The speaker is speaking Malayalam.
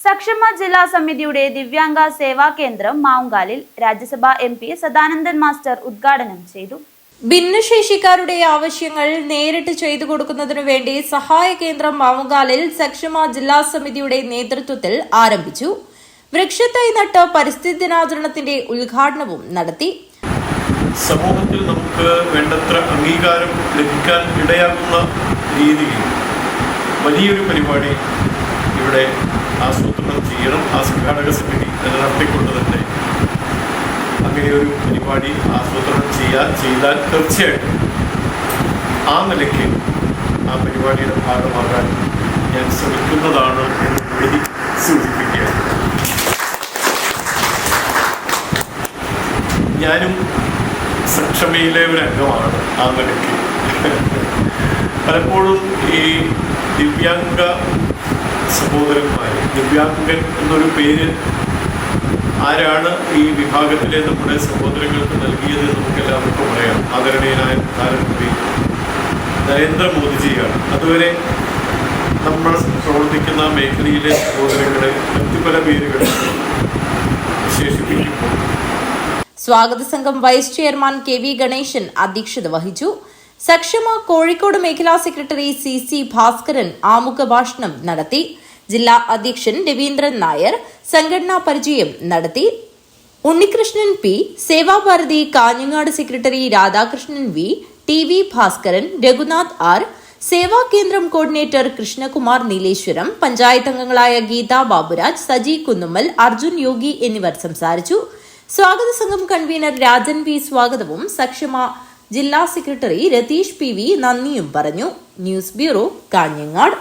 സക്ഷമ ജില്ലാ സമിതിയുടെ ദിവ്യാംഗ സേവാ കേന്ദ്രം മാവുങ്കാലിൽ രാജ്യസഭാ MP സദാനന്ദൻ മാസ്റ്റർ ഉദ്ഘാടനം ചെയ്തു. ഭിന്നശേഷിക്കാരുടെ ആവശ്യങ്ങൾ നേരിട്ട് ചെയ്തു കൊടുക്കുന്നതിനു വേണ്ടി സഹായ കേന്ദ്രം മാവുങ്കാലിൽ സക്ഷമ ജില്ലാ സമിതിയുടെ നേതൃത്വത്തിൽ ആരംഭിച്ചു. വൃക്ഷത്തൈ നട്ട് പരിസ്ഥിതി ദിനാചരണത്തിന്റെ ഉദ്ഘാടനവും നടത്തി. സമൂഹത്തിൽ നമുക്ക് വേണ്ടത്ര അംഗീകാരം ലഭിക്കാൻ ഇടയാകുന്ന രീതിയിൽ വലിയൊരു പരിപാടി ഇവിടെ ആസൂത്രണം ചെയ്യണം. ആ സംഘാടക സമിതി നിലനിർത്തിക്കൊണ്ട് തന്നെ അങ്ങനെയൊരു പരിപാടി ആസൂത്രണം ചെയ്താൽ തീർച്ചയായിട്ടും ആ നിലയ്ക്ക് ആ പരിപാടിയുടെ ഭാഗമാകാൻ ഞാൻ ശ്രമിക്കുന്നതാണ് എന്ന് കൂടി സൂചിപ്പിക്കുകയാണ്. ഞാനും സക്ഷമയിലെ ഒരു അംഗമാണ്. ആ നിലയ്ക്ക് പലപ്പോഴും ഈ ദിവ്യാംഗ സഹോദരന്മാർ, ദിവ്യാംഗൻ എന്നൊരു പേര് ആരാണ് ഈ വിഭാഗത്തിലെ നമ്മുടെ സഹോദരങ്ങൾക്ക് നൽകിയത് നമുക്കെല്ലാവർക്കും പറയാം. ആദരണീയനായ പ്രധാനമന്ത്രി നരേന്ദ്രമോദിജിയാണ്. അതുവരെ നമ്മൾ പ്രവർത്തിക്കുന്ന മേഖലയിലെ സഹോദരങ്ങളെ മറ്റു പല പേരുകളിൽ വിശേഷിപ്പിക്കുമ്പോൾ സ്വാഗത സംഘം വൈസ് ചെയർമാൻ KV ഗണേശൻ അധ്യക്ഷത വഹിച്ചു. സക്ഷമ കോഴിക്കോട് മേഖലാ സെക്രട്ടറി CC ഭാസ്കരൻ ആമുഖ ഭാഷണം നടത്തി. ജില്ലാ അധ്യക്ഷൻ രവീന്ദ്രൻ നായർ സംഘടനാ പരിചയം നടത്തി. Unnikrishnan P, Sevabharathi Kanhangad secretary Radhakrishnan V, TV Bhaskaran, Raghunath R, Seva Kendram coordinator Krishnakumar Nileshwaram, panchayat അംഗങ്ങളായ ഗീത ബാബുരാജ്, സജി കുന്നുമ്മൽ, അർജുൻ യോഗി എന്നിവർ സംസാരിച്ചു. സ്വാഗത സംഘം കൺവീനർ രാജൻ V സ്വാഗതവും സക്ഷമ ജില്ലാ സെക്രട്ടറി രതീഷ് PV നന്ദിയും പറഞ്ഞു. News bureau, Kanhangad.